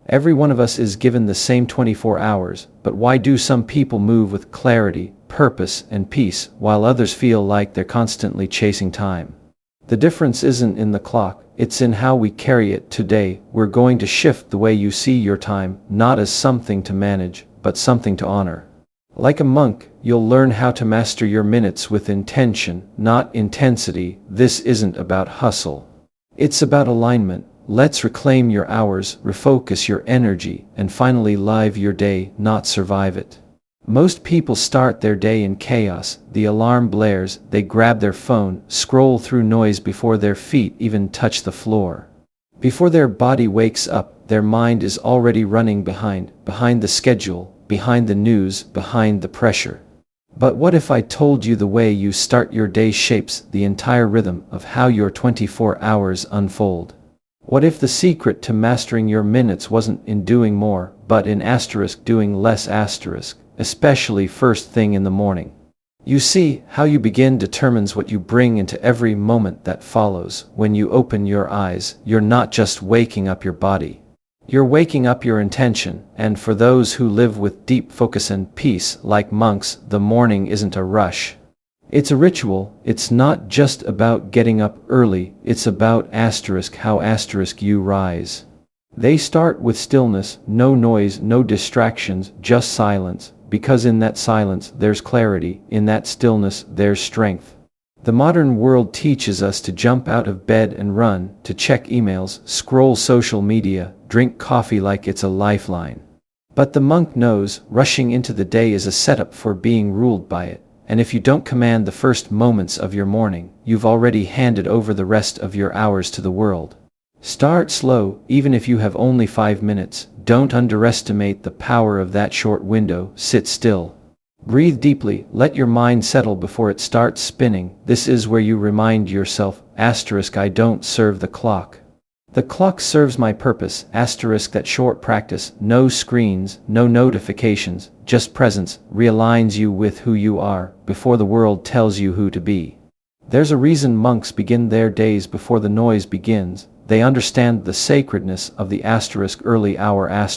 Every one of us is given the same 24 hours, but why do some people move with clarity, purpose, and peace, while others feel like they're constantly chasing time? The difference isn't in the clock, it's in how we carry it. Today, we're going to shift the way you see your time, not as something to manage, but something to honor. Like a monk, you'll learn how to master your minutes with intention, not intensity. This isn't about hustle. It's about alignment. Let's reclaim your hours, refocus your energy, and finally live your day, not survive it. Most people start their day in chaos. The alarm blares, they grab their phone, scroll through noise before their feet even touch the floor. Before their body wakes up, their mind is already running behind the schedule, behind the news, behind the pressure. But what if I told you the way you start your day shapes the entire rhythm of how your 24 hours unfold? What if the secret to mastering your minutes wasn't in doing more, but in doing less, especially first thing in the morning? You see, how you begin determines what you bring into every moment that follows. When you open your eyes, you're not just waking up your body. You're waking up your intention, and for those who live with deep focus and peace, like monks, the morning isn't a rush. It's a ritual. It's not just about getting up early, it's about how you rise. They start with stillness, no noise, no distractions, just silence, because in that silence there's clarity, in that stillness there's strength. The modern world teaches us to jump out of bed and run, to check emails, scroll social media, drink coffee like it's a lifeline. But the monk knows, rushing into the day is a setup for being ruled by it. And if you don't command the first moments of your morning, you've already handed over the rest of your hours to the world. Start slow, even if you have only 5 minutes. Don't underestimate the power of that short window. Sit still. Breathe deeply, let your mind settle before it starts spinning. This is where you remind yourself, I don't serve the clock. The clock serves my purpose. That short practice, no screens, no notifications, just presence, realigns you with who you are, before the world tells you who to be. There's a reason monks begin their days before the noise begins. They understand the sacredness of the early hour.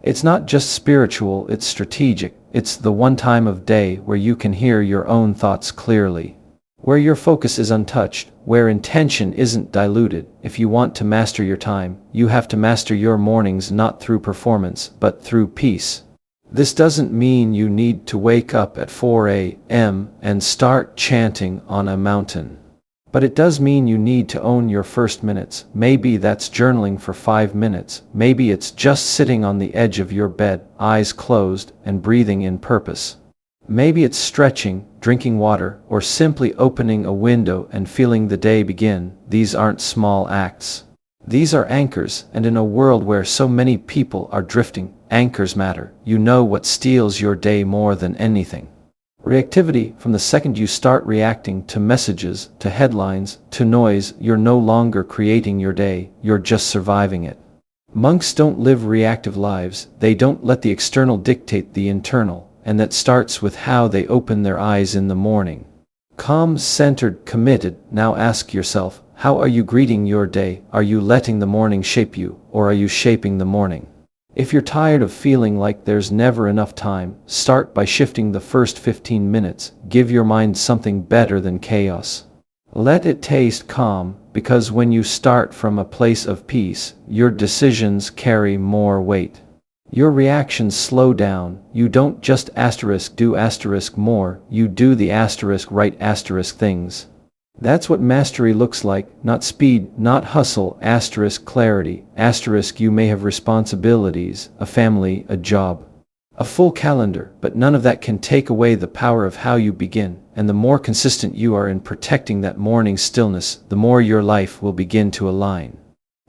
It's not just spiritual, it's strategic. It's the one time of day where you can hear your own thoughts clearly, where your focus is untouched, where intention isn't diluted. If you want to master your time, you have to master your mornings, not through performance, but through peace. This doesn't mean you need to wake up at 4 a.m. and start chanting on a mountain. But it does mean you need to own your first minutes. Maybe that's journaling for 5 minutes. Maybe it's just sitting on the edge of your bed, eyes closed, and breathing in purpose. Maybe it's stretching, drinking water, or simply opening a window and feeling the day begin. These aren't small acts. These are anchors, and in a world where so many people are drifting, anchors matter. You know what steals your day more than anything? Reactivity. From the second you start reacting to messages, to headlines, to noise, you're no longer creating your day, you're just surviving it. Monks don't live reactive lives. They don't let the external dictate the internal. And that starts with how they open their eyes in the morning. Calm, centered, committed. Now ask yourself, how are you greeting your day? Are you letting the morning shape you, or are you shaping the morning? If you're tired of feeling like there's never enough time, start by shifting the first 15 minutes. Give your mind something better than chaos. Let it taste calm, because when you start from a place of peace, your decisions carry more weight. Your reactions slow down. You don't just do more, you do the right things. That's what mastery looks like, not speed, not hustle, clarity, you may have responsibilities, a family, a job, a full calendar, but none of that can take away the power of how you begin, and the more consistent you are in protecting that morning stillness, the more your life will begin to align.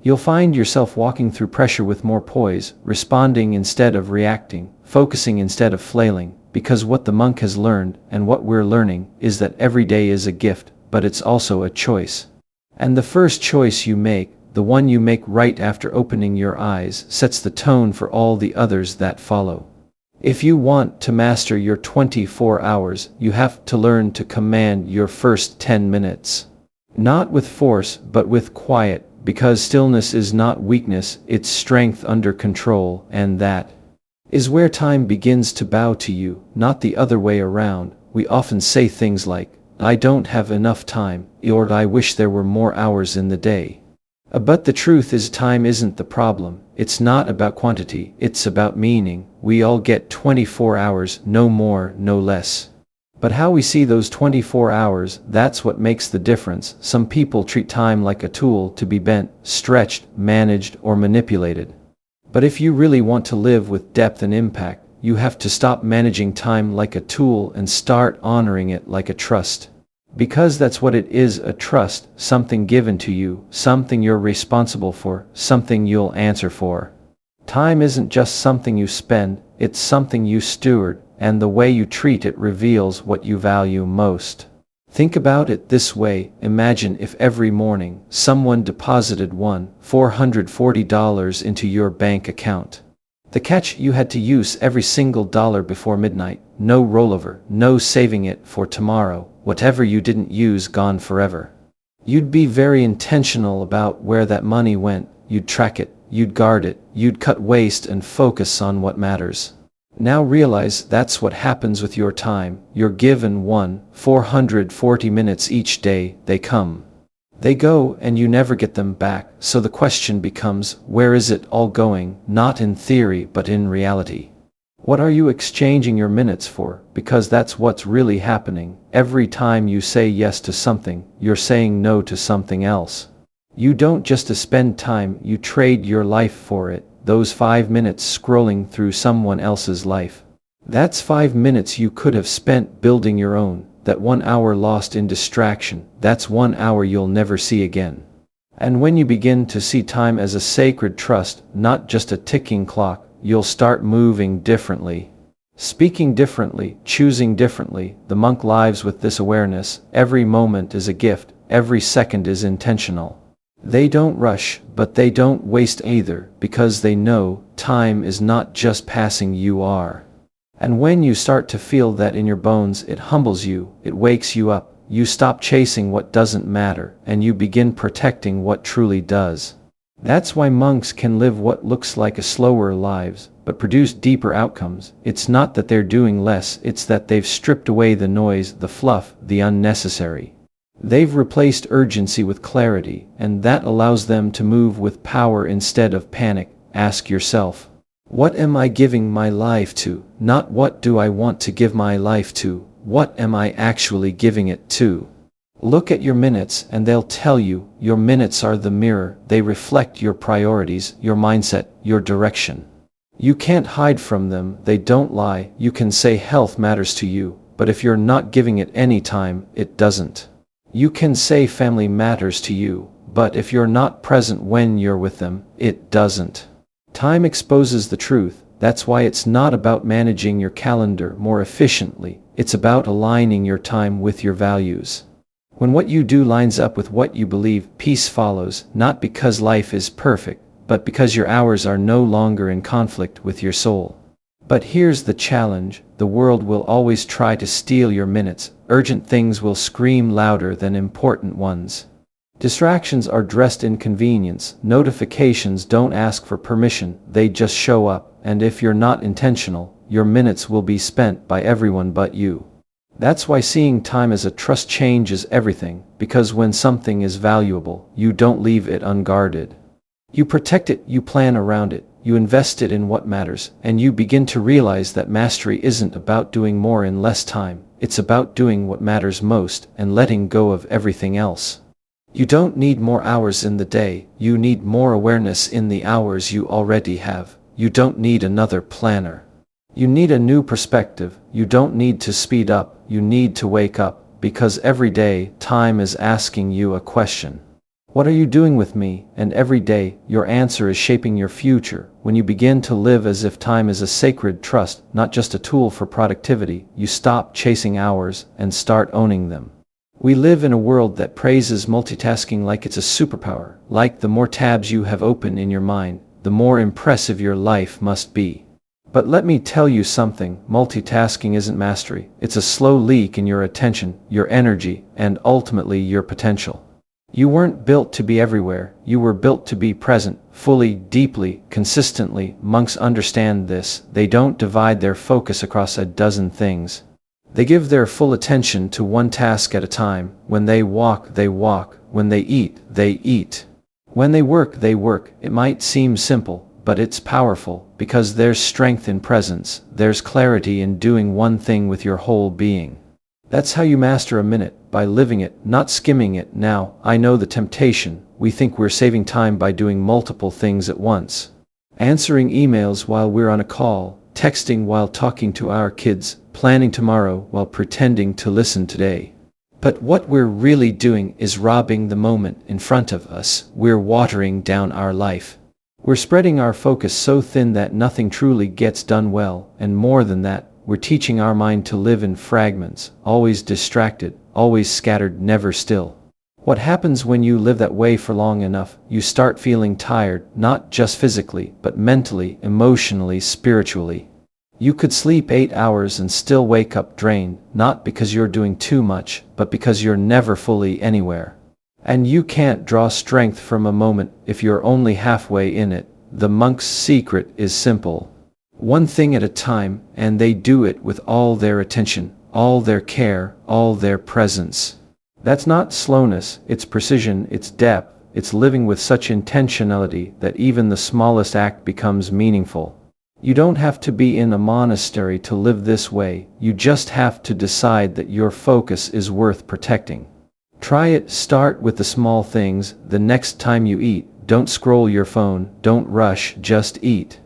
You'll find yourself walking through pressure with more poise, responding instead of reacting, focusing instead of flailing, because what the monk has learned, and what we're learning, is that every day is a gift, but it's also a choice. And the first choice you make, the one you make right after opening your eyes, sets the tone for all the others that follow. If you want to master your 24 hours, you have to learn to command your first 10 minutes. Not with force, but with quiet. because stillness is not weakness, it's strength under control, and that is where time begins to bow to you, not the other way around. We often say things like, "I don't have enough time," or "I wish there were more hours in the day." But the truth is, time isn't the problem. It's not about quantity, it's about meaning. We all get 24 hours, no more, no less. But how we see those 24 hours, that's what makes the difference. Some people treat time like a tool to be bent, stretched, managed, or manipulated. But if you really want to live with depth and impact, you have to stop managing time like a tool and start honoring it like a trust. Because that's what it is, a trust, something given to you, something you're responsible for, something you'll answer for. Time isn't just something you spend, it's something you steward, and the way you treat it reveals what you value most. Think about it this way: imagine if every morning someone deposited $440 into your bank account. The catch: you had to use every single dollar before midnight. No rollover, no saving it for tomorrow. Whatever you didn't use, gone forever. You'd be very intentional about where that money went. You'd track it, you'd guard it, you'd cut waste and focus on what matters. Now realize that's what happens with your time. You're given 440 minutes each day. They come, they go, and you never get them back. So the question becomes, where is it all going? Not in theory, but in reality. What are you exchanging your minutes for? Because that's what's really happening. Every time you say yes to something, you're saying no to something else. You don't just spend time, you trade your life for it. Those 5 minutes scrolling through someone else's life, that's 5 minutes you could have spent building your own. That 1 hour lost in distraction, that's 1 hour you'll never see again. And when you begin to see time as a sacred trust, not just a ticking clock, you'll start moving differently, speaking differently, choosing differently. The monk lives with this awareness. Every moment is a gift, every second is intentional. They don't rush, but they don't waste either, because they know time is not just passing, you are. And when you start to feel that in your bones, it humbles you, it wakes you up. You stop chasing what doesn't matter, and you begin protecting what truly does. That's why monks can live what looks like a slower lives, but produce deeper outcomes. It's not that they're doing less, it's that they've stripped away the noise, the fluff, the unnecessary. They've replaced urgency with clarity, and that allows them to move with power instead of panic. Ask yourself, what am I giving my life to? Not what do I want to give my life to? What am I actually giving it to? Look at your minutes and they'll tell you. Your minutes are the mirror. They reflect your priorities, your mindset, your direction. You can't hide from them. They don't lie. You can say health matters to you, but if you're not giving it any time, it doesn't. You can say family matters to you, but if you're not present when you're with them, it doesn't. Time exposes the truth. That's why it's not about managing your calendar more efficiently. It's about aligning your time with your values. When what you do lines up with what you believe, peace follows, not because life is perfect, but because your hours are no longer in conflict with your soul. But here's the challenge: the world will always try to steal your minutes. Urgent things will scream louder than important ones. Distractions are dressed in convenience. Notifications don't ask for permission, they just show up. And if you're not intentional, your minutes will be spent by everyone but you. That's why seeing time as a trust changes everything, because when something is valuable, you don't leave it unguarded. You protect it, you plan around it, you invest it in what matters, and you begin to realize that mastery isn't about doing more in less time. It's about doing what matters most and letting go of everything else. You don't need more hours in the day, you need more awareness in the hours you already have. You don't need another planner. You need a new perspective. You don't need to speed up, you need to wake up, because every day, time is asking you a question. What are you doing with me? And every day, your answer is shaping your future. When you begin to live as if time is a sacred trust, not just a tool for productivity, you stop chasing hours and start owning them. We live in a world that praises multitasking like it's a superpower, like the more tabs you have open in your mind, the more impressive your life must be. But let me tell you something, multitasking isn't mastery. It's a slow leak in your attention, your energy, and ultimately your potential. You weren't built to be everywhere, you were built to be present, fully, deeply, consistently. Monks understand this. They don't divide their focus across a dozen things. They give their full attention to one task at a time. When they walk, they walk. When they eat, they eat. When they work, they work. It might seem simple, but it's powerful, because there's strength in presence, there's clarity in doing one thing with your whole being. That's how you master a minute, by living it, not skimming it. Now, I know the temptation. We think we're saving time by doing multiple things at once. Answering emails while we're on a call, texting while talking to our kids, planning tomorrow while pretending to listen today. But what we're really doing is robbing the moment in front of us. We're watering down our life. We're spreading our focus so thin that nothing truly gets done well, and more than that, we're teaching our mind to live in fragments, always distracted, always scattered, never still. What happens when you live that way for long enough? You start feeling tired, not just physically, but mentally, emotionally, spiritually. You could sleep 8 hours and still wake up drained, not because you're doing too much, but because you're never fully anywhere. And you can't draw strength from a moment if you're only halfway in it. The monk's secret is simple. One thing at a time, and they do it with all their attention, all their care, all their presence. That's not slowness, it's precision, it's depth, it's living with such intentionality that even the smallest act becomes meaningful. You don't have to be in a monastery to live this way, you just have to decide that your focus is worth protecting. Try it. Start with the small things. The next time you eat, don't scroll your phone, don't rush, just eat.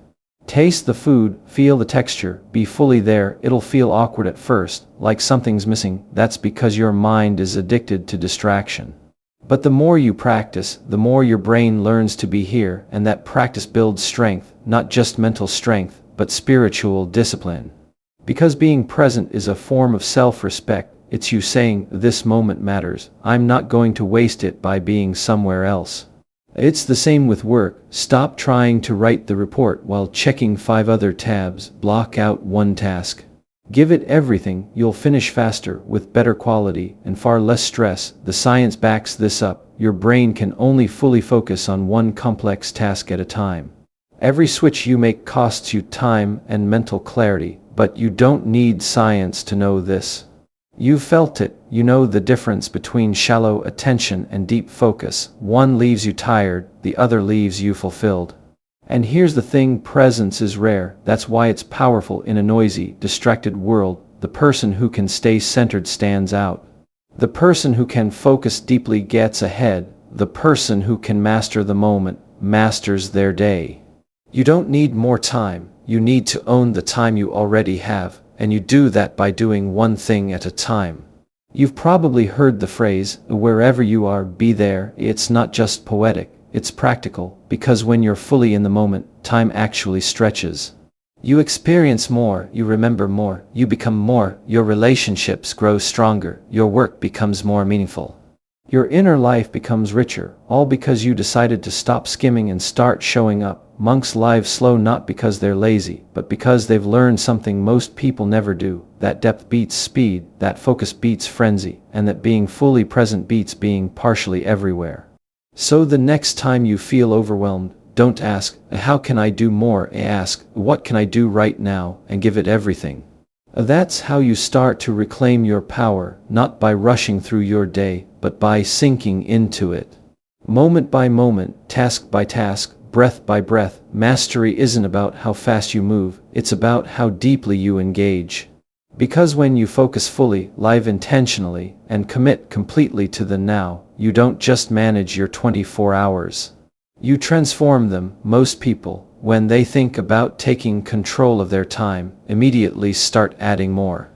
Taste the food, feel the texture, be fully there. It'll feel awkward at first, like something's missing. That's because your mind is addicted to distraction. But the more you practice, the more your brain learns to be here, and that practice builds strength, not just mental strength, but spiritual discipline. Because being present is a form of self-respect. It's you saying, this moment matters, I'm not going to waste it by being somewhere else. It's the same with work. Stop trying to write the report while checking 5 other tabs. Block out one task. Give it everything. You'll finish faster, with better quality, and far less stress. The science backs this up. Your brain can only fully focus on one complex task at a time. Every switch you make costs you time and mental clarity, but you don't need science to know this. You've felt it. You know the difference between shallow attention and deep focus. One leaves you tired, the other leaves you fulfilled. And here's the thing, presence is rare. That's why it's powerful in a noisy, distracted world. The person who can stay centered stands out. The person who can focus deeply gets ahead. The person who can master the moment masters their day. You don't need more time. You need to own the time you already have. And you do that by doing one thing at a time. You've probably heard the phrase, wherever you are, be there. It's not just poetic, it's practical, because when you're fully in the moment, time actually stretches. You experience more, you remember more, you become more, your relationships grow stronger, your work becomes more meaningful. Your inner life becomes richer, all because you decided to stop skimming and start showing up. Monks' lives slow not because they're lazy, but because they've learned something most people never do. That depth beats speed, that focus beats frenzy, and that being fully present beats being partially everywhere. So the next time you feel overwhelmed, don't ask, how can I do more? Ask, what can I do right now, and give it everything. That's how you start to reclaim your power, not by rushing through your day, but by sinking into it. Moment by moment, task by task, breath by breath. Mastery isn't about how fast you move, it's about how deeply you engage. Because when you focus fully, live intentionally, and commit completely to the now, you don't just manage your 24 hours. You transform them. Most people, when they think about taking control of their time, immediately start adding more.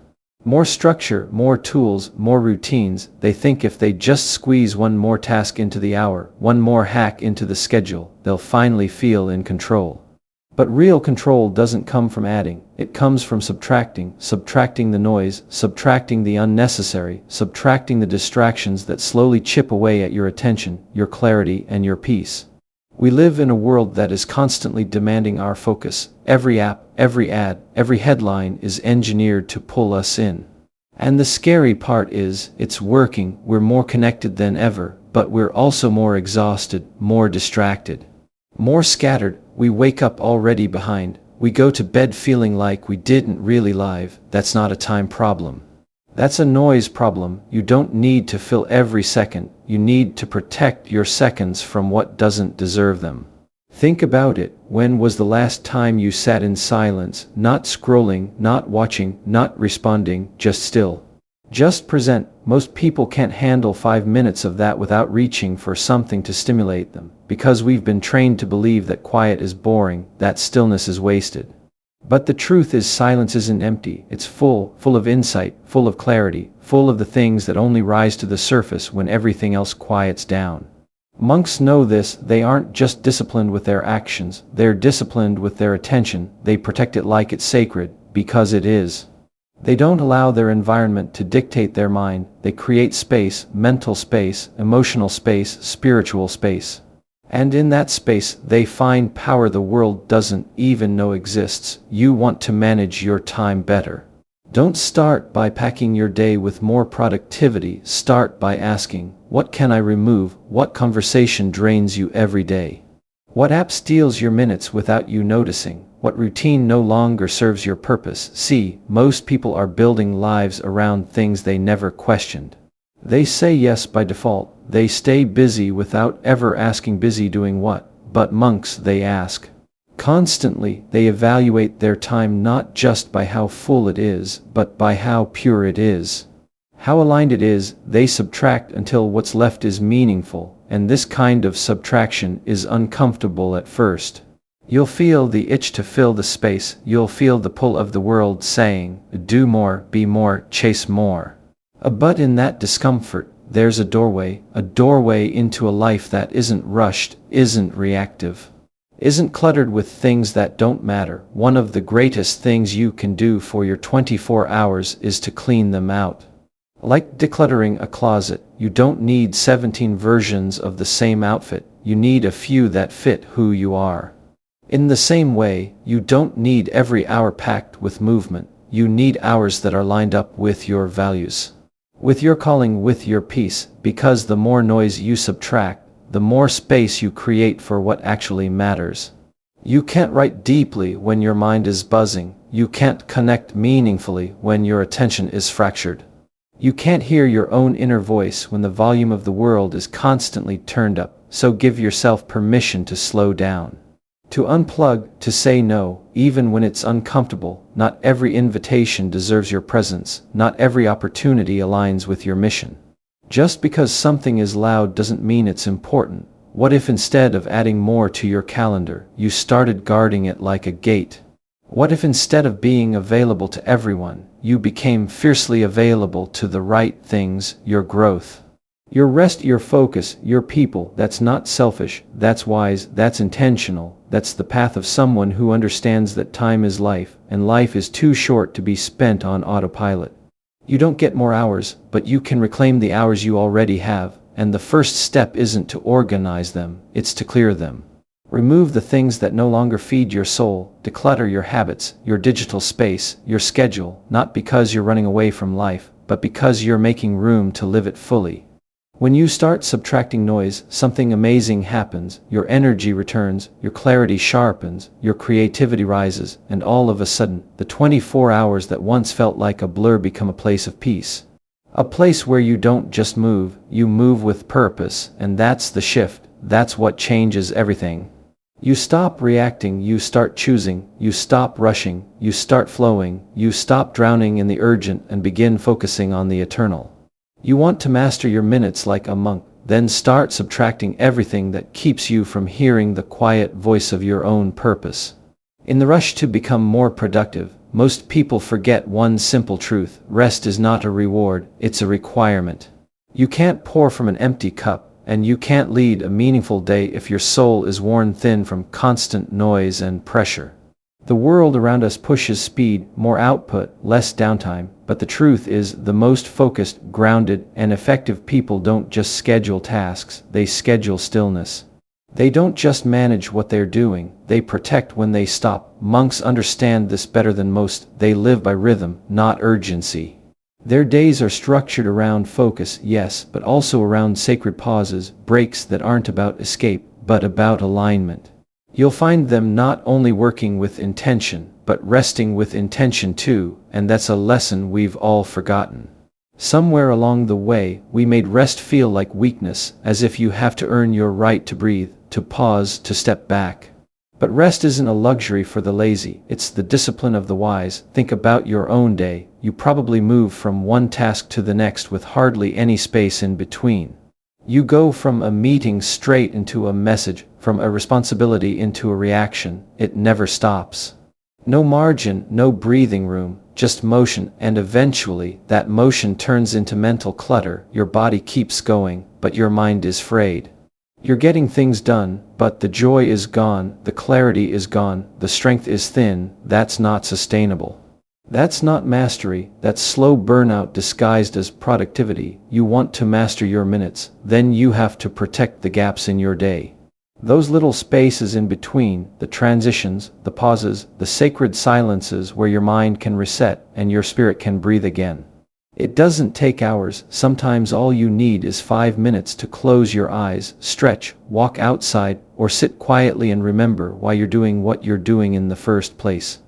More structure, more tools, more routines. They think if they just squeeze one more task into the hour, one more hack into the schedule, they'll finally feel in control. But real control doesn't come from adding, it comes from subtracting the noise, subtracting the unnecessary, subtracting the distractions that slowly chip away at your attention, your clarity, and your peace. We live in a world that is constantly demanding our focus. Every app, every ad, every headline is engineered to pull us in. And the scary part is, it's working. We're more connected than ever, but we're also more exhausted, more distracted, more scattered. We wake up already behind. We go to bed feeling like we didn't really live. That's not a time problem. That's a noise problem. You don't need to fill every second. You need to protect your seconds from what doesn't deserve them. Think about it. When was the last time you sat in silence, not scrolling, not watching, not responding, just still? Just present. Most people can't handle 5 minutes of that without reaching for something to stimulate them, because we've been trained to believe that quiet is boring, that stillness is wasted. But the truth is, silence isn't empty. It's full of insight, full of clarity, full of the things that only rise to the surface when everything else quiets down. Monks know this. They aren't just disciplined with their actions, they're disciplined with their attention. They protect it like it's sacred, because it is. They don't allow their environment to dictate their mind. They create space, mental space, emotional space, spiritual space. And in that space, they find power the world doesn't even know exists. You want to manage your time better. Don't start by packing your day with more productivity. Start by asking, what can I remove? What conversation drains you every day? What app steals your minutes without you noticing? What routine no longer serves your purpose? See, most people are building lives around things they never questioned. They say yes by default. They stay busy without ever asking busy doing what. But monks, they ask. Constantly, they evaluate their time not just by how full it is, but by how pure it is. How aligned it is. They subtract until what's left is meaningful, and this kind of subtraction is uncomfortable at first. You'll feel the itch to fill the space. You'll feel the pull of the world saying, do more, be more, chase more. But in that discomfort, there's a doorway into a life that isn't rushed, isn't reactive, isn't cluttered with things that don't matter. One of the greatest things you can do for your 24 hours is to clean them out. Like decluttering a closet, you don't need 17 versions of the same outfit. You need a few that fit who you are. In the same way, you don't need every hour packed with movement. You need hours that are lined up with your values, with your calling, with your peace, because the more noise you subtract, the more space you create for what actually matters. You can't write deeply when your mind is buzzing. You can't connect meaningfully when your attention is fractured. You can't hear your own inner voice when the volume of the world is constantly turned up. So give yourself permission to slow down, to unplug, to say no, even when it's uncomfortable. Not every invitation deserves your presence. Not every opportunity aligns with your mission. Just because something is loud doesn't mean it's important. What if instead of adding more to your calendar, you started guarding it like a gate? What if instead of being available to everyone, you became fiercely available to the right things, your growth, your rest, your focus, your people? That's not selfish, that's wise, that's intentional. That's the path of someone who understands that time is life, and life is too short to be spent on autopilot. You don't get more hours, but you can reclaim the hours you already have, and the first step isn't to organize them, it's to clear them. Remove the things that no longer feed your soul. Declutter your habits, your digital space, your schedule, not because you're running away from life, but because you're making room to live it fully. When you start subtracting noise, something amazing happens. Your energy returns, your clarity sharpens, your creativity rises, and all of a sudden, the 24 hours that once felt like a blur become a place of peace. A place where you don't just move, you move with purpose, and that's the shift. That's what changes everything. You stop reacting, you start choosing, you stop rushing, you start flowing, you stop drowning in the urgent and begin focusing on the eternal. You want to master your minutes like a monk, then start subtracting everything that keeps you from hearing the quiet voice of your own purpose. In the rush to become more productive, most people forget one simple truth: rest is not a reward, it's a requirement. You can't pour from an empty cup, and you can't lead a meaningful day if your soul is worn thin from constant noise and pressure. The world around us pushes speed, more output, less downtime, but the truth is, the most focused, grounded, and effective people don't just schedule tasks, they schedule stillness. They don't just manage what they're doing, they protect when they stop. Monks understand this better than most. They live by rhythm, not urgency. Their days are structured around focus, yes, but also around sacred pauses, breaks that aren't about escape, but about alignment. You'll find them not only working with intention, but resting with intention too, and that's a lesson we've all forgotten. Somewhere along the way, we made rest feel like weakness, as if you have to earn your right to breathe, to pause, to step back. But rest isn't a luxury for the lazy, it's the discipline of the wise. Think about your own day. You probably move from one task to the next with hardly any space in between. You go from a meeting straight into a message, from a responsibility into a reaction. It never stops. No margin, no breathing room, just motion, and eventually, that motion turns into mental clutter. Your body keeps going, but your mind is frayed. You're getting things done, but the joy is gone, the clarity is gone, the strength is thin. That's not sustainable. That's not mastery, that's slow burnout disguised as productivity. You want to master your minutes, then you have to protect the gaps in your day. Those little spaces in between, the transitions, the pauses, the sacred silences where your mind can reset and your spirit can breathe again. It doesn't take hours, sometimes all you need is 5 minutes to close your eyes, stretch, walk outside, or sit quietly and remember why you're doing what you're doing in the first place.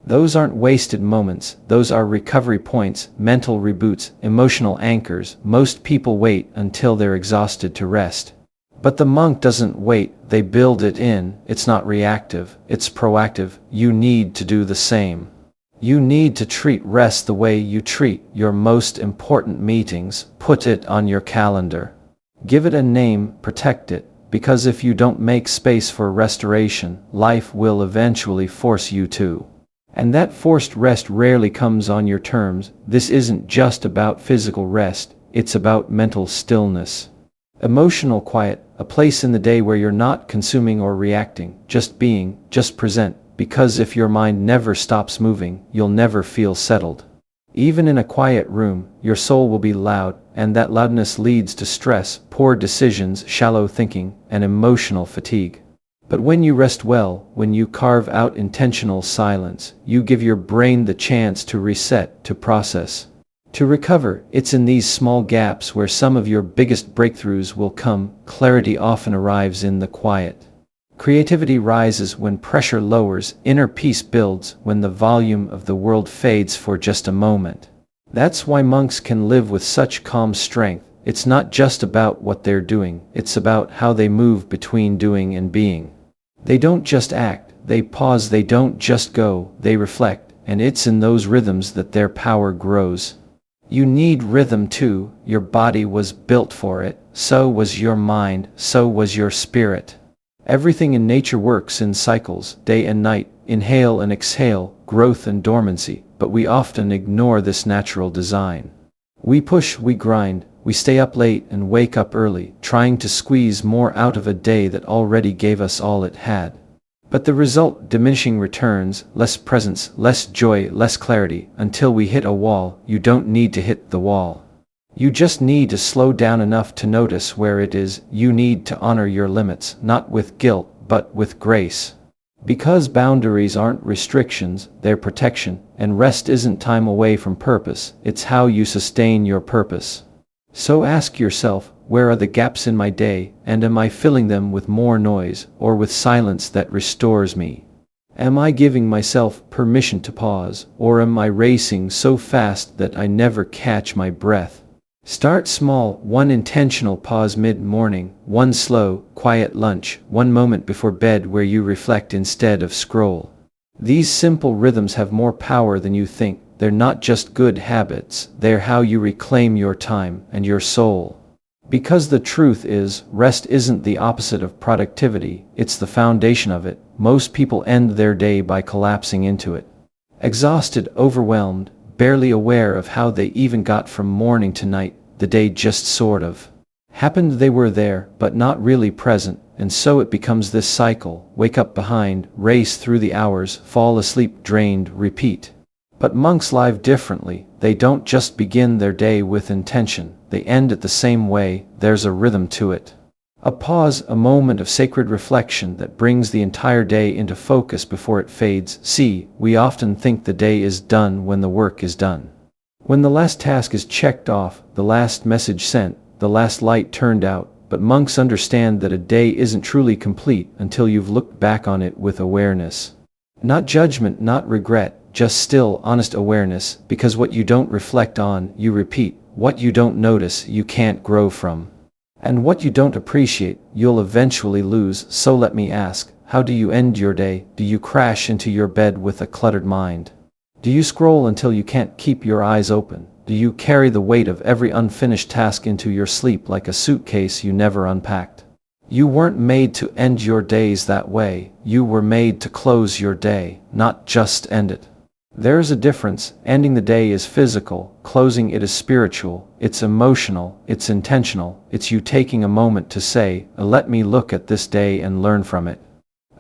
Those aren't wasted moments, those are recovery points, mental reboots, emotional anchors. Most people wait until they're exhausted to rest. But the monk doesn't wait, they build it in. It's not reactive, it's proactive. You need to do the same. You need to treat rest the way you treat your most important meetings. Put it on your calendar. Give it a name, protect it, because if you don't make space for restoration, life will eventually force you to. And that forced rest rarely comes on your terms. This isn't just about physical rest, it's about mental stillness. Emotional quiet, a place in the day where you're not consuming or reacting, just being, just present. Because if your mind never stops moving, you'll never feel settled. Even in a quiet room, your soul will be loud, and that loudness leads to stress, poor decisions, shallow thinking, and emotional fatigue. But when you rest well, when you carve out intentional silence, you give your brain the chance to reset, to process, to recover. It's in these small gaps where some of your biggest breakthroughs will come. Clarity often arrives in the quiet. Creativity rises when pressure lowers, inner peace builds when the volume of the world fades for just a moment. That's why monks can live with such calm strength. It's not just about what they're doing, it's about how they move between doing and being. They don't just act, they pause, they don't just go, they reflect, and it's in those rhythms that their power grows. You need rhythm too. Your body was built for it, so was your mind, so was your spirit. Everything in nature works in cycles, day and night, inhale and exhale, growth and dormancy, but we often ignore this natural design. We push, we grind, we stay up late and wake up early, trying to squeeze more out of a day that already gave us all it had. But the result, diminishing returns, less presence, less joy, less clarity, until we hit a wall. You don't need to hit the wall. You just need to slow down enough to notice where it is. You need to honor your limits, not with guilt, but with grace. Because boundaries aren't restrictions, they're protection, and rest isn't time away from purpose, it's how you sustain your purpose. So ask yourself, where are the gaps in my day, and am I filling them with more noise, or with silence that restores me? Am I giving myself permission to pause, or am I racing so fast that I never catch my breath? Start small, one intentional pause mid-morning, one slow, quiet lunch, one moment before bed where you reflect instead of scroll. These simple rhythms have more power than you think. They're not just good habits, they're how you reclaim your time and your soul. Because the truth is, rest isn't the opposite of productivity, it's the foundation of it. Most people end their day by collapsing into it. Exhausted, overwhelmed, barely aware of how they even got from morning to night. The day just sort of happened. They were there, but not really present, and so it becomes this cycle. Wake up behind, race through the hours, fall asleep drained, repeat. But monks live differently. They don't just begin their day with intention, they end it the same way. There's a rhythm to it. A pause, a moment of sacred reflection that brings the entire day into focus before it fades. See, we often think the day is done when the work is done. When the last task is checked off, the last message sent, the last light turned out, but monks understand that a day isn't truly complete until you've looked back on it with awareness. Not judgment, not regret, just still, honest awareness, because what you don't reflect on, you repeat. What you don't notice, you can't grow from. And what you don't appreciate, you'll eventually lose. So let me ask, how do you end your day? Do you crash into your bed with a cluttered mind? Do you scroll until you can't keep your eyes open? Do you carry the weight of every unfinished task into your sleep like a suitcase you never unpacked? You weren't made to end your days that way. You were made to close your day, not just end it. There's a difference. Ending the day is physical, closing it is spiritual, it's emotional, it's intentional, it's you taking a moment to say, let me look at this day and learn from it.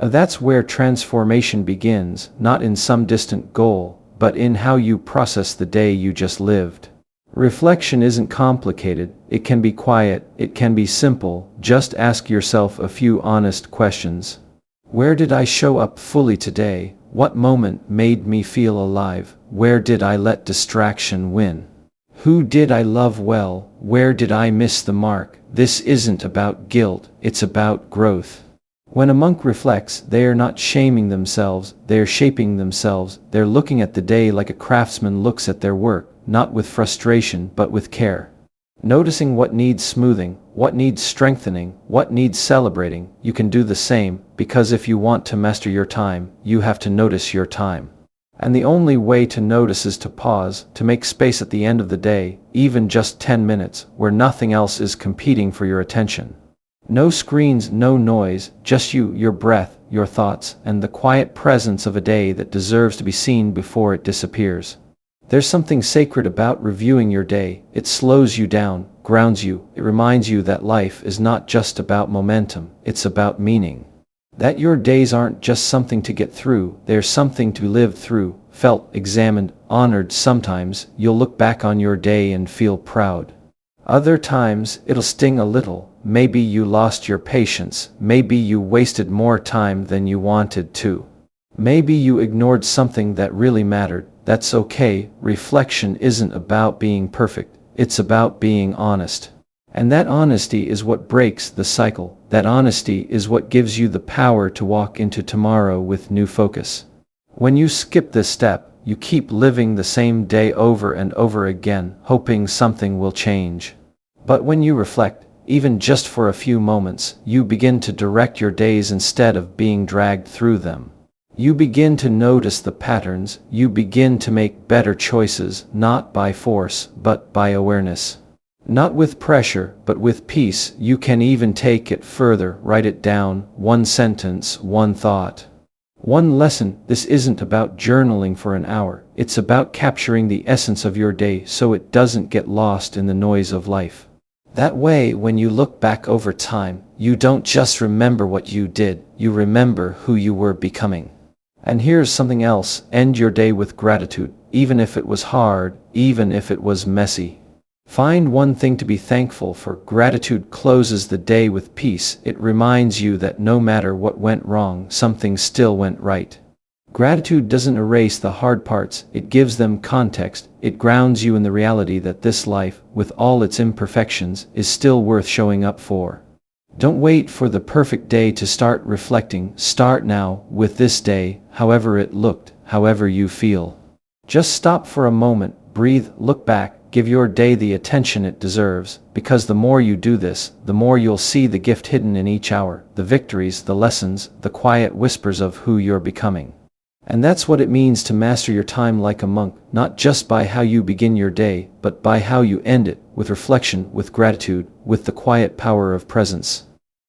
That's where transformation begins, not in some distant goal, but in how you process the day you just lived. Reflection isn't complicated, it can be quiet, it can be simple. Just ask yourself a few honest questions. Where did I show up fully today? What moment made me feel alive? Where did I let distraction win? Who did I love well? Where did I miss the mark? This isn't about guilt, it's about growth. When a monk reflects, they are not shaming themselves, they are shaping themselves. They're looking at the day like a craftsman looks at their work, not with frustration but with care. Noticing what needs smoothing, what needs strengthening, what needs celebrating. You can do the same, because if you want to master your time, you have to notice your time. And the only way to notice is to pause, to make space at the end of the day, even just 10 minutes, where nothing else is competing for your attention. No screens, no noise, just you, your breath, your thoughts, and the quiet presence of a day that deserves to be seen before it disappears. There's something sacred about reviewing your day. It slows you down, grounds you, it reminds you that life is not just about momentum, it's about meaning. That your days aren't just something to get through, they're something to live through, felt, examined, honored. Sometimes you'll look back on your day and feel proud. Other times it'll sting a little. Maybe you lost your patience, maybe you wasted more time than you wanted to. Maybe you ignored something that really mattered. That's okay. Reflection isn't about being perfect, it's about being honest. And that honesty is what breaks the cycle. That honesty is what gives you the power to walk into tomorrow with new focus. When you skip this step, you keep living the same day over and over again, hoping something will change. But when you reflect, even just for a few moments, you begin to direct your days instead of being dragged through them. You begin to notice the patterns, you begin to make better choices, not by force, but by awareness. Not with pressure, but with peace. You can even take it further, write it down, one sentence, one thought. One lesson. This isn't about journaling for an hour, it's about capturing the essence of your day so it doesn't get lost in the noise of life. That way, when you look back over time, you don't just remember what you did, you remember who you were becoming. And here's something else, end your day with gratitude, even if it was hard, even if it was messy. Find one thing to be thankful for. Gratitude closes the day with peace. It reminds you that no matter what went wrong, something still went right. Gratitude doesn't erase the hard parts, it gives them context. It grounds you in the reality that this life, with all its imperfections, is still worth showing up for. Don't wait for the perfect day to start reflecting. Start now, with this day, however it looked, however you feel. Just stop for a moment, breathe, look back, give your day the attention it deserves, because the more you do this, the more you'll see the gift hidden in each hour, the victories, the lessons, the quiet whispers of who you're becoming. And that's what it means to master your time like a monk, not just by how you begin your day, but by how you end it, with reflection, with gratitude, with the quiet power of presence.